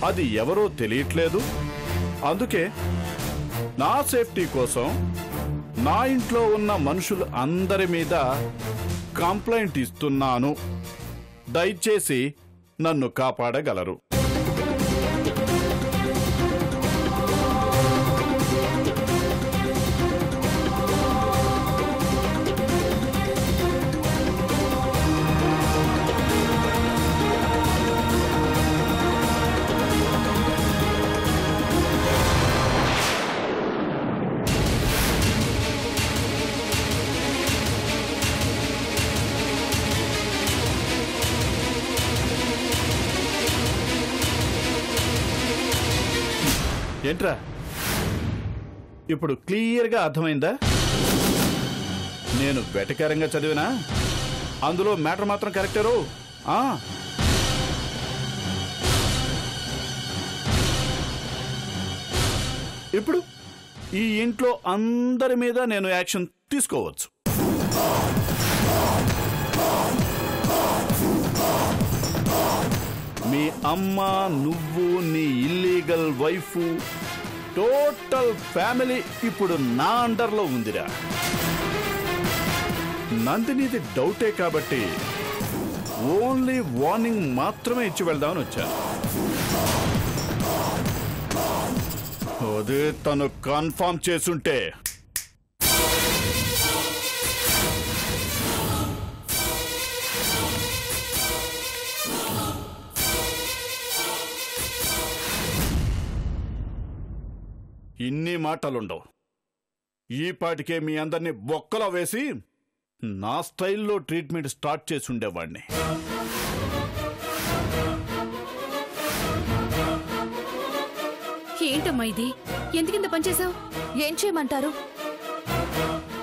అది ఎవరో తెలియట్లేదు. అందుకే నా సేఫ్టీ కోసం నా ఇంట్లో ఉన్న మనుషులు అందరి మీద కంప్లైంట్ ఇస్తున్నాను. దయచేసి నన్ను కాపాడగలరు. ఏంట్రా, ఇప్పుడు క్లియర్గా అర్థమైందా? నేను వెటకారంగా చదివినా అందులో మ్యాటర్ మాత్రం కరెక్టరు. ఇప్పుడు ఈ ఇంట్లో అందరి మీద నేను యాక్షన్ తీసుకోవచ్చు. మీ అమ్మ, నువ్వు, నీ ఇల్లీగల్ వైఫ్, టోటల్ ఫ్యామిలీ ఇప్పుడు నా అండర్లో ఉందిరా. నందినిది డౌటే కాబట్టి ఓన్లీ వార్నింగ్ మాత్రమే ఇచ్చి వెళ్దామని వచ్చాను. అదే తను కన్ఫర్మ్ చేసుంటే ఇన్ని మాటలుండవు. ఈ పాటికే మీ అందరినీ బొక్కలో వేసి నా స్టైల్లో ట్రీట్మెంట్ స్టార్ట్ చేసి ఉండేవాడిని. ఏంటమ్మా ఇది? ఎందుకింత పనిచేశావు? ఏం చేయమంటారు?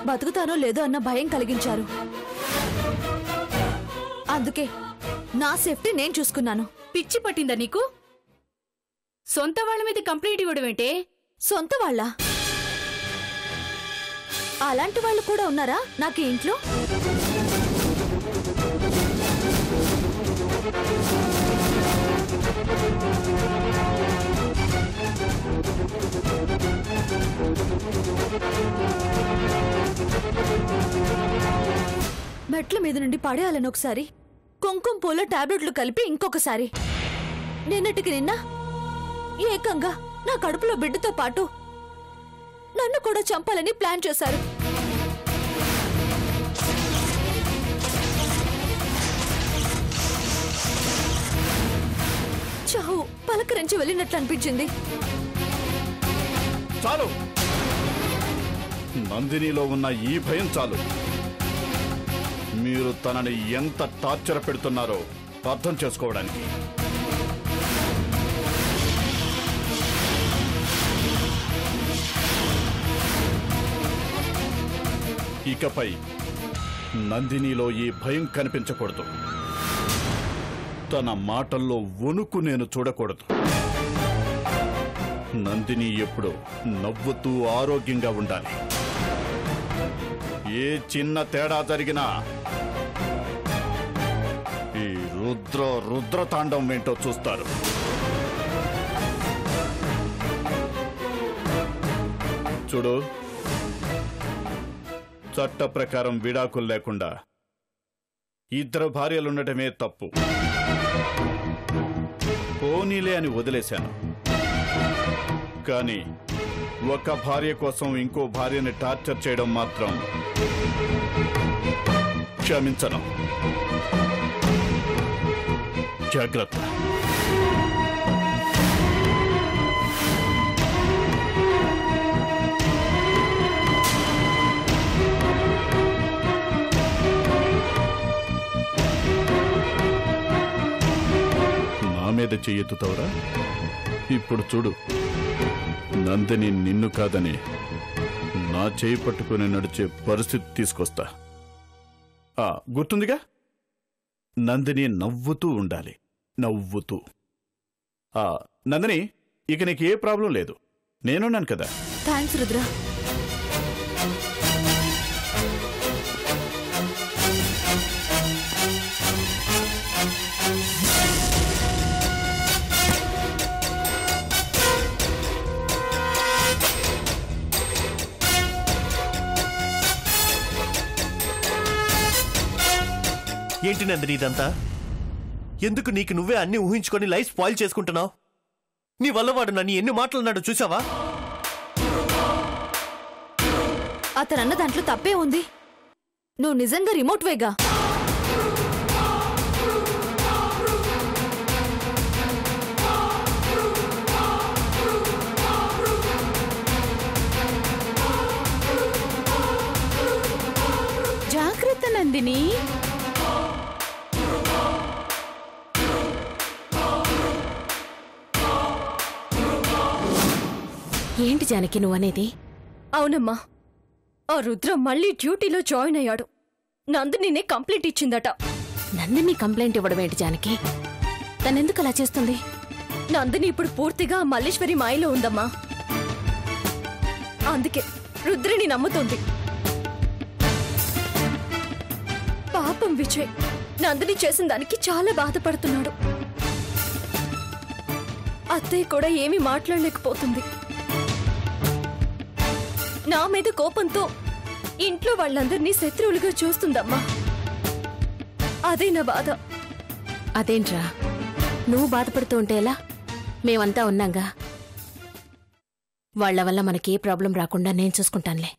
బతుకుతానో లేదో అన్న భయం కలిగించారు. అందుకే నా సేఫ్టీ నేను చూసుకున్నాను. పిచ్చి పట్టిందా నీకు? సొంత వాళ్ళ మీద కంప్లైంట్ ఇవ్వడం ఏంటే? సొంత వాళ్ళ? అలాంటి వాళ్ళు కూడా ఉన్నారా నాకు ఇంట్లో? మెట్ల మీద నుండి పడేయాలని ఒకసారి, కుంకుమ పూల టాబ్లెట్లు కలిపి ఇంకొకసారి, నిన్నటికి నిన్న ఏకంగా నా కడుపులో బిడ్డతో పాటు నన్ను కూడా చంపాలని ప్లాన్ చేశారు. చావు పలకరించి వెళ్ళినట్లు అనిపించింది. చాలు, నందినిలో ఉన్న ఈ భయం చాలు. మీరు తనని ఎంత టార్చర్ పెడుతున్నారో అర్థం చేసుకోవడానికి. ఇకపై నందినిలో ఈ భయం కనిపించకూడదు. తన మాటల్లో వణుకు నేను చూడకూడదు. నందిని ఎప్పుడు నవ్వుతూ ఆరోగ్యంగా ఉండాలి. ఏ చిన్న తేడా జరిగినా ఈ రుద్రతాండం ఏంటో చూస్తారు. చూడు, చట్ట ప్రకారం విడాకులు లేకుండా ఇద్దరు భార్యలుండటమే తప్పు. పోనీలే అని వదిలేశాను. కానీ ఒక భార్య కోసం ఇంకో భార్యని టార్చర్ చేయడం మాత్రం క్షమించను. జాగ్రత్త. మీద చెయ్యెత్తుతావురా? ఇప్పుడు చూడు, నందిని నిన్ను కాదని నా చేయి పట్టుకుని నడిచే పరిస్థితి తీసుకొస్తా. గుర్తుందిగా? నందిని నవ్వుతూ ఉండాలి, నవ్వుతూ. నందిని, ఇక నీకు ఏ ప్రాబ్లం లేదు, నేనున్నాను కదా. థ్యాంక్స్ రుద్ర. ఏంటి నందిని ఇదంతా? ఎందుకు నీకు నువ్వే అన్ని ఊహించుకొని లైఫ్ స్పాయిల్ చేసుకుంటున్నావు? నీ వల్ల వాడు నన్ను ఎన్ని మాట్లాడినాడో చూసావా? అతనన్న దాంట్లో తప్పే ఉంది. నువ్వు నిజంగా రిమోట్ వేగా. జాగ్రత్త నందిని. ఏంటి జానకి నువ్వనేది? అవునమ్మా, ఆ రుద్ర మళ్ళీ డ్యూటీలో జాయిన్ అయ్యాడు. నందినినే కంప్లైంట్ ఇచ్చిందట. నందిని కంప్లైంట్ ఇవ్వడం ఏంటి జానకి? తనెందుకు అలా చేస్తుంది? నందిని ఇప్పుడు పూర్తిగా మల్లేశ్వరి మాయలో ఉందమ్మా. అందుకే రుద్రని నమ్ముతోంది. పాపం విజయ్ నందిని చేసిన దానికి చాలా బాధపడుతున్నాడు. అత్తయ్య కూడా ఏమీ మాట్లాడలేకపోతుంది. నా మీద కోపంతో ఇంట్లో వాళ్ళందరినీ శత్రువులుగా చూస్తుందమ్మా. అదే నా బాధ. అదేంట్రా, నువ్వు బాధపడుతూ ఉంటే ఎలా? మేమంతా ఉన్నాగా. వాళ్ల వల్ల మనకి ఏ ప్రాబ్లం రాకుండా నేను చూసుకుంటానులే.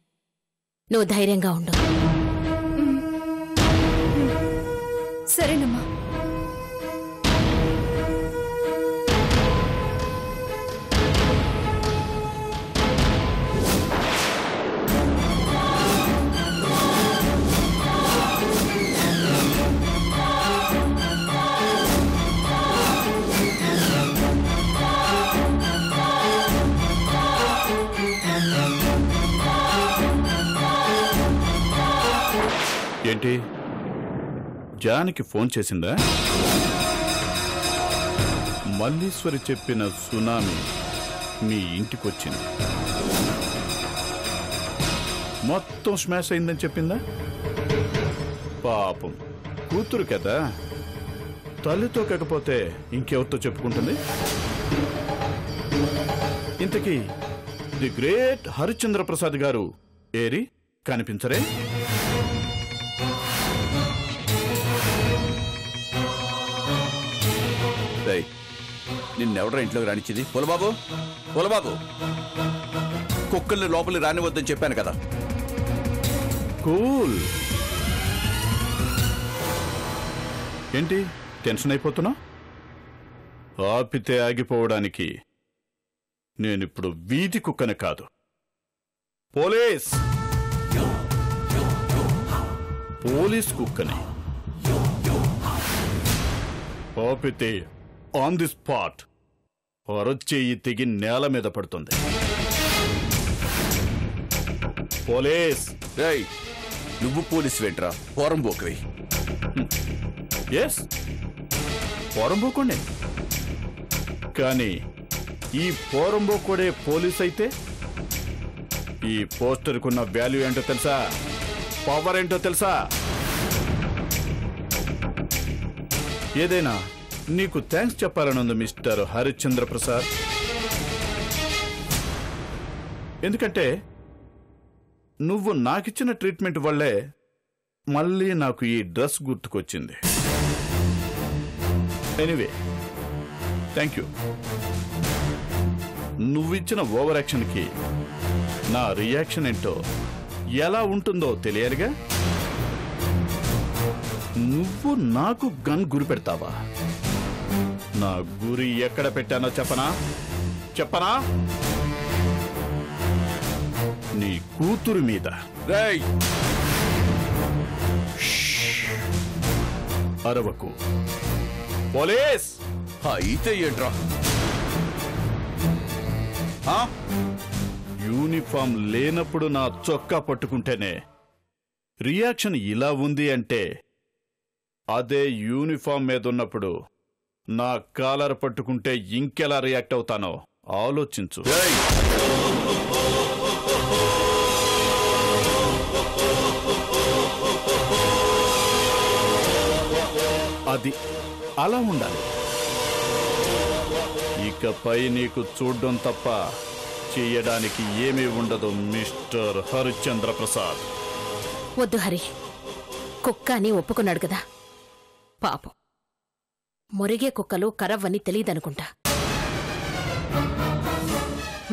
నువ్వు ధైర్యంగా ఉండు. సరేనమ్మా. ఏంటి, జానికి ఫోన్ చేసిందా? మల్లీశ్వరి చెప్పిన సునామీ మీ ఇంటికొచ్చింది, మొత్తం స్మాష్ అయిందని చెప్పిందా? పాపం కూతురు కదా, తల్లితో కాకపోతే ఇంకెవరితో చెప్పుకుంటుంది? ఇంతకీ ది గ్రేట్ హరిశ్చంద్ర ప్రసాద్ గారు ఏరి కనిపించరే? నిన్నెవడరా ఇంట్లోకి రానిచ్చింది? పొలబాబు, పొలబాబు, కుక్కల్ని లోపలికి రానివద్దని చెప్పాను కదా. కూల్. ఏంటి టెన్షన్ అయిపోతున్నా? ఆపితే ఆగిపోవడానికి నేనిప్పుడు వీధి కుక్కని కాదు, పోలీస్ కుక్కని. ఆపితే ఆన్ ది స్పాట్ అరచేయి తెగి నేల మీద పడుతుంది. పోలీస్. రేయ్, నువ్వు పోలీస్ వెంట్రా, పోరంబోకువి. ఎస్, పోరంబోకుండే. కానీ ఈ పోరంబోకుడే పోలీస్ అయితే ఈ పోస్టర్కున్న వాల్యూ ఏంటో తెలుసా? పవర్ ఏంటో తెలుసా? ఏదైనా నీకు థ్యాంక్స్ చెప్పాలనుంది మిస్టర్ హరిశ్చంద్ర ప్రసాద్. ఎందుకంటే నువ్వు నాకిచ్చిన ట్రీట్మెంట్ వల్లే మళ్ళీ నాకు ఈ డ్రెస్ గుర్తుకొచ్చింది. Anyway, thank you. నువ్విచ్చిన ఓవర్ యాక్షన్కి నా రియాక్షన్ ఏంటో ఎలా ఉంటుందో తెలియాలిగా. నువ్వు నాకు గన్ గురి పెడతావా? నా గురి ఎక్కడ పెట్టానో చెప్పనా? నీ కూతురు మీద. రేయ్, అరవకు. పోలీస్. అయితే ఏంట్రా? యూనిఫామ్ లేనప్పుడు నా చొక్కా పట్టుకుంటేనే రియాక్షన్ ఇలా ఉంది అంటే, అదే యూనిఫామ్ మీద ఉన్నప్పుడు నా కాలర్ పట్టుకుంటే ఇంకెలా రియాక్ట్ అవుతానో ఆలోచించు. అది అలా ఉండాలి. ఇకపై నీకు చూడ్డం తప్ప చెయ్యడానికి ఏమీ ఉండదు మిస్టర్ హరిశ్చంద్ర ప్రసాద్. వద్దు హరి, కుక్క అని ఒప్పుకున్నాడు కదా, పాపం మొరిగే కుక్కలు కరవ్వని తెలీదనుకుంటా.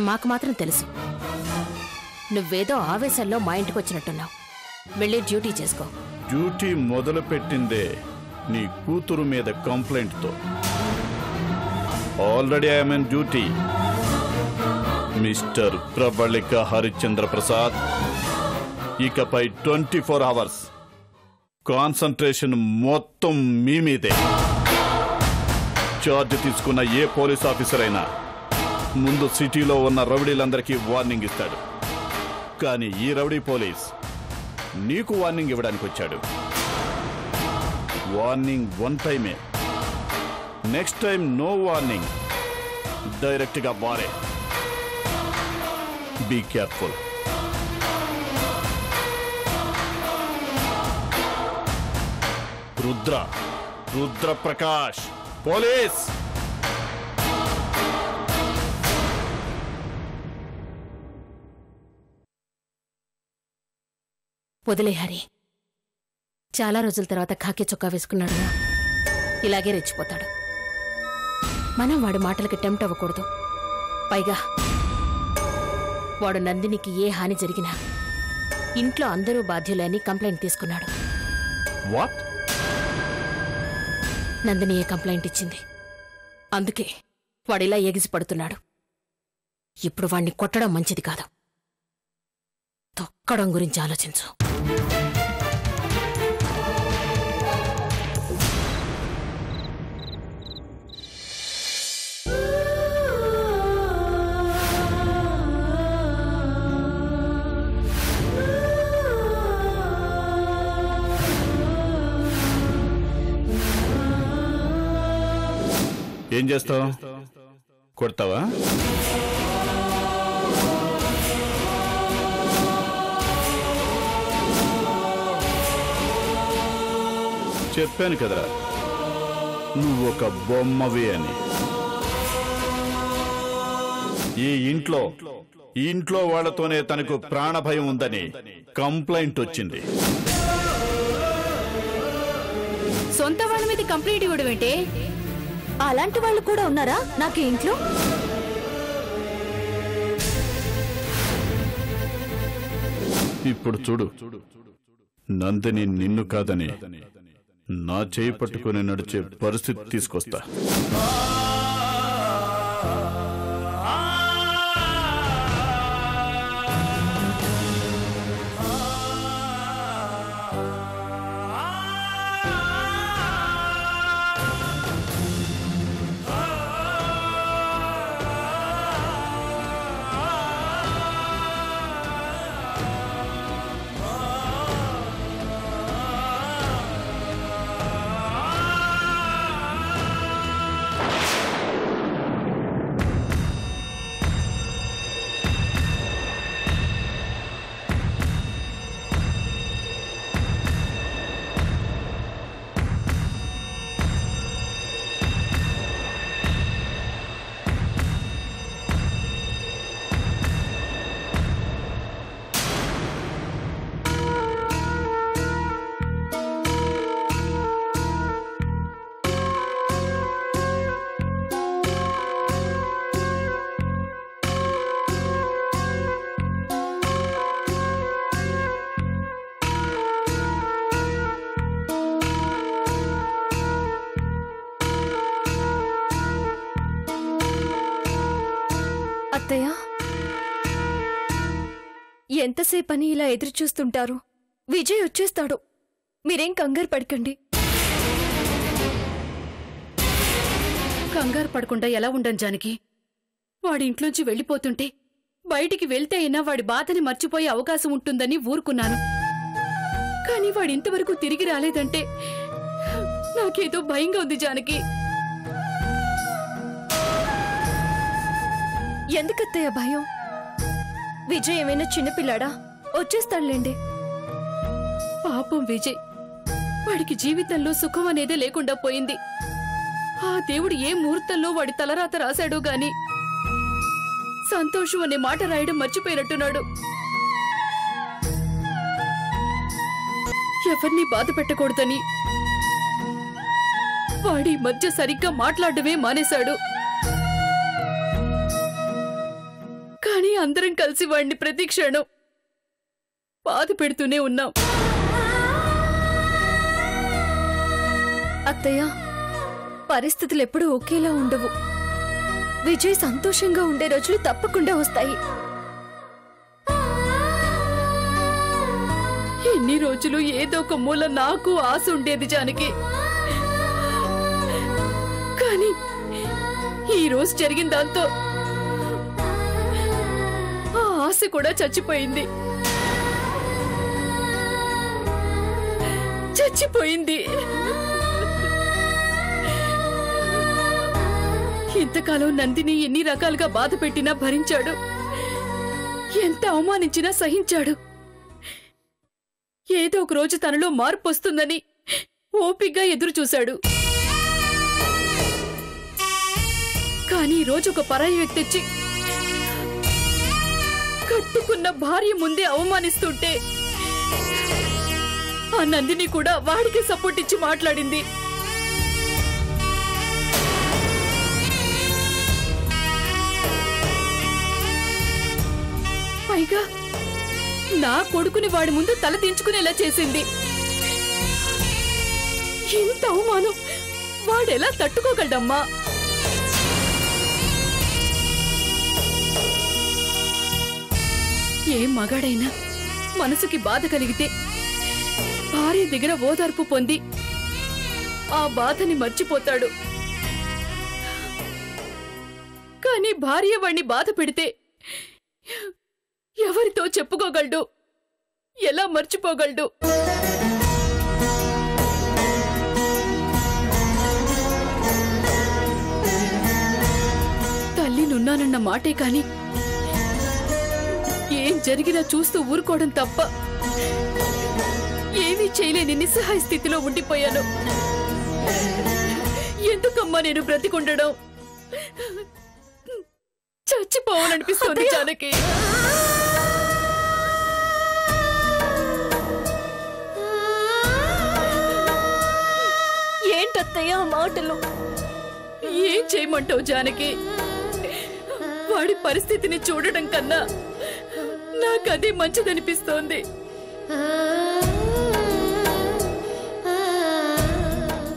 మాకు మాత్రం తెలుసు. నువ్వేదో ఆవేశంలో మా ఇంటికొచ్చినట్టున్నావు. వెళ్ళి డ్యూటీ చేసుకో. డ్యూటీ మొదలు పెట్టిందే నీ కూతురు మీద కంప్లైంట్తో. Already I'm in duty. Mister Prabalika Harishchandra Prasad, ఇకపై 24 అవర్స్ కాన్సంట్రేషన్ మొత్తం మీ మీదే. చార్జ్ తీసుకున్న ఏ పోలీస్ ఆఫీసర్ అయినా ముందు సిటీలో ఉన్న రౌడీలందరికీ వార్నింగ్ ఇస్తాడు. కానీ ఈ రౌడీ పోలీస్ నీకు వార్నింగ్ ఇవ్వడానికి వచ్చాడు. వార్నింగ్ 1 టైమే, next time no warning, direct గా బారే. Be careful. Rudra Prakash, police. వదిలే హరి. చాలా రోజుల తర్వాత ఖాకీ చొక్కా వేసుకున్నాడుగా, ఇలాగే రెచ్చిపోతాడు. మనం వాడి మాటలకి టెంప్ట్ అవ్వకూడదు. పైగా వాడు నందినికి ఏ హాని జరిగినా ఇంట్లో అందరూ బాధ్యులని కంప్లైంట్ తీసుకున్నాడు. వాట్? నందిని ఏ కంప్లైంట్ ఇచ్చింది, అందుకే వాడిలా ఎగిసి పడుతున్నాడు. ఇప్పుడు వాణ్ణి కొట్టడం మంచిది కాదు. తొక్కడం గురించి ఆలోచించు. ఏం చేస్తావు? కొడతావా? చెప్పాను కదరా, నువ్వు ఒక బొమ్మవి అని. ఈ ఇంట్లో వాళ్లతోనే తనకు ప్రాణభయం ఉందని కంప్లైంట్ వచ్చింది. సొంత వాళ్ళ మీద కంప్లైంట్ ఇవ్వడం ఏంటే? అలాంటి వాళ్ళు కూడా ఉన్నారా నాకు ఇంట్లో? ఇప్పుడు చూడు, నందిని నిన్ను కాదని నా చేయి పట్టుకుని నడిచే పరిస్థితి తీసుకొస్తా. అత్తయ్య, ఎంతసేపని ఇలా ఎదురు చూస్తుంటారు? విజయ్ వచ్చేస్తాడు. మీరేం కంగారు పడకండి. కంగారు పడకుండా ఎలా ఉండను జానకి? వాడి ఇంట్లోంచి వెళ్ళిపోతుంటే బయటికి వెళ్తే అయినా వాడి బాధని మర్చిపోయే అవకాశం ఉంటుందని ఊరుకున్నాను. కానీ వాడి ఇంతవరకు తిరిగి రాలేదంటే నాకేదో భయంగా ఉంది జానకి. ఎందుకత్తయ్య భయం? విజయ్ ఏమైనా చిన్నపిల్లాడా? వచ్చేస్తాడులేండి. పాపం విజయ్, వాడికి జీవితంలో సుఖం అనేదే లేకుండా పోయింది. ఆ దేవుడు ఏ ముహూర్తంలో వాడి తలరాత రాశాడో గాని సంతోషం అనే మాట రాయడం మర్చిపోయినట్టున్నాడు. ఎవరిని బాధ పెట్టకూడదని వాడి మధ్య సరిగ్గా మాట్లాడమే మానేశాడు. కానీ అందరం కలిసి వాడిని ప్రతి క్షణం బాధ పెడుతూనే ఉన్నాం. అత్తయ్య, పరిస్థితులు ఎప్పుడూ ఒకేలా ఉండవు. విజయ్ సంతోషంగా ఉండే రోజులు తప్పకుండా వస్తాయి. ఎన్ని రోజులు ఏదో ఒక మూల నాకు ఆశ ఉండేది జానకి. కానీ ఈ రోజు జరిగిన దాంతో ఆ ఆశ కూడా చచ్చిపోయింది. ఇంతకాలం నందిని ఎన్ని రకాలుగా బాధ పెట్టినా భరించాడు. ఎంత అవమానించినా సహించాడు. ఏదో ఒక రోజు తనలో మార్పు వస్తుందని ఓపిగ్గా ఎదురు చూశాడు. కానీ ఈ రోజు ఒక పరాయి వ్యక్తి వచ్చి కట్టుకున్న భార్య ముందే అవమానిస్తుంటే ఆ నందిని కూడా వాడికి సపోర్ట్ ఇచ్చి మాట్లాడింది. పైగా నా కొడుకుని వాడి ముందు తల దించుకునేలా చేసింది. ఇంత అవమానం వాడెలా తట్టుకోగలడమ్మా? ఏ మగాడైనా మనసుకి బాధ కలిగితే భార్య దగ్గర ఓదార్పు పొంది ఆ బాధని మర్చిపోతాడు. కానీ భార్య వాణ్ణి బాధ పెడితే ఎవరితో చెప్పుకోగలడు? ఎలా మర్చిపోగలడు? తల్లినున్నానన్న మాటే కాని ఏం జరిగినా చూస్తూ ఊరుకోవడం తప్ప ఏమీ చేయలేని నిస్సహాయ స్థితిలో ఉండిపోయాను. ఎందుకమ్మా నేను బ్రతికుండడం? చచ్చిపోవాలనిపిస్తుంది జానకి. ఏంటత్తయ్య మాటలు? ఏం చేయమంటావు జానకి? వాడి పరిస్థితిని చూడడం కన్నా నాకదే మంచిదనిపిస్తోంది.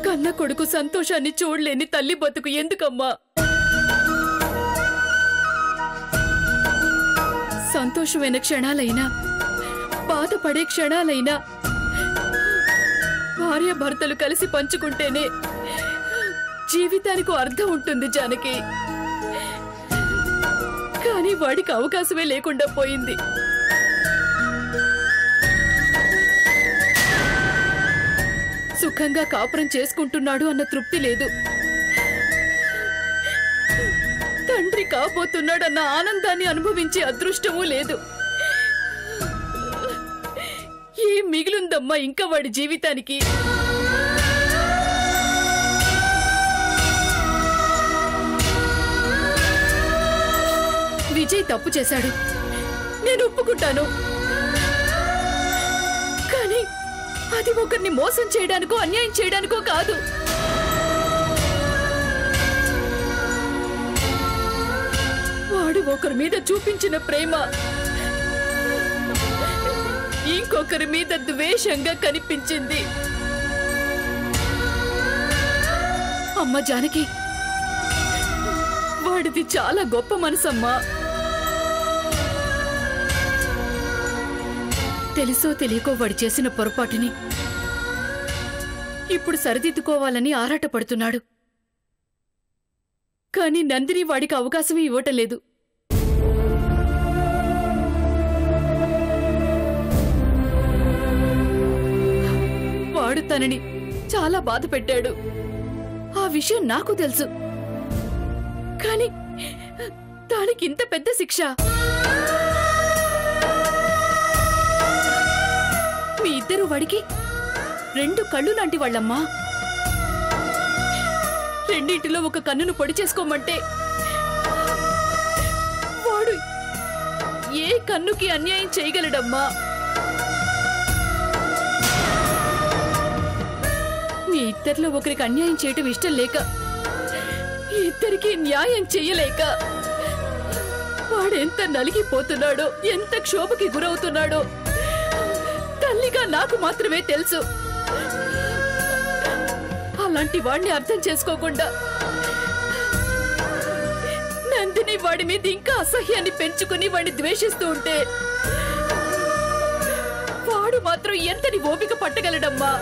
కన్న కొడుకు సంతోషాన్ని చూడలేని తల్లి బతుకు ఎందుకమ్మా? సంతోషమైన క్షణాలైనా బాధపడే క్షణాలైనా భార్యాభర్తలు కలిసి పంచుకుంటేనే జీవితానికి అర్థం ఉంటుంది జానకి. కానీ వాడికి అవకాశమే లేకుండా పోయింది. సుఖంగా కాపురం చేసుకుంటున్నాడు అన్న తృప్తి లేదు. తండ్రి కాబోతున్నాడన్న ఆనందాన్ని అనుభవించే అదృష్టమూ లేదు. ఏం మిగిలిందమ్మా ఇంకా వాడి జీవితానికి? విజయ్ తప్పు చేశాడు, నేను ఒప్పుకుంటాను. కానీ అది ఒకరిని మోసం చేయడానికో అన్యాయం చేయడానికో కాదు. వాడు ఒకరి మీద చూపించిన ప్రేమ ఇంకొకరి మీద ద్వేషంగా కనిపించింది. అమ్మ జానకి, వాడిది చాలా గొప్ప మనసమ్మా. తెలుసో తెలియకో వాడు చేసిన పొరపాటుని ఇప్పుడు సరిదిద్దుకోవాలని ఆరాటపడుతున్నాడు. కానీ నందిని వాడికి అవకాశం ఇవ్వటం లేదు. వాడు తనని చాలా బాధ పెట్టాడు. ఆ విషయం నాకు తెలుసు. కానీ దానికి ఇంత పెద్ద శిక్ష? మీ ఇద్దరు వాడికి రెండు కళ్ళు లాంటి వాళ్ళమ్మా. రెండింటిలో ఒక కన్నును పొడి చేసుకోమంటే వాడు ఏ కన్నుకి అన్యాయం చేయగలడమ్మా? మీ ఈ ఇద్దరిలో ఒకరికి అన్యాయం చేయటం ఇష్టం లేక, ఇద్దరికి న్యాయం చెయ్యలేక వాడెంత నలిగిపోతున్నాడో, ఎంత క్షోభకి గురవుతున్నాడో తల్లిగా నాకు మాత్రమే తెలుసు. అలాంటి వాడిని అర్థం చేసుకోకుండా నందిని వాడి మీద ఇంకా అసహ్యాన్ని పెంచుకుని వాడిని ద్వేషిస్తూ ఉంటే వాడు మాత్రం ఎంతని ఓపిక పట్టగలడమ్మా?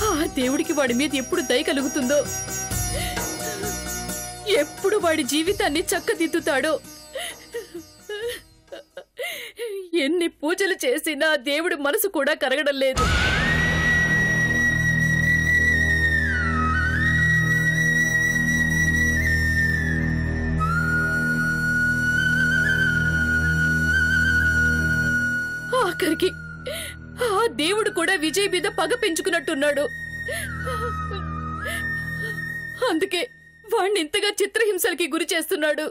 ఆ దేవుడికి వాడి మీద ఎప్పుడు దయ కలుగుతుందో, ఎప్పుడు వాడి జీవితాన్ని చక్కదిద్దుతాడో. ఎన్ని పూజలు చేసినా దేవుడి మనసు కూడా కరగడం లేదు. ఆఖరికి ఆ దేవుడు కూడా విజయ్ మీద పగ పెంచుకున్నట్టున్నాడు. అందుకే వాణ్ణి ఇంతగా చిత్రహింసలకి గురి చేస్తున్నాడు.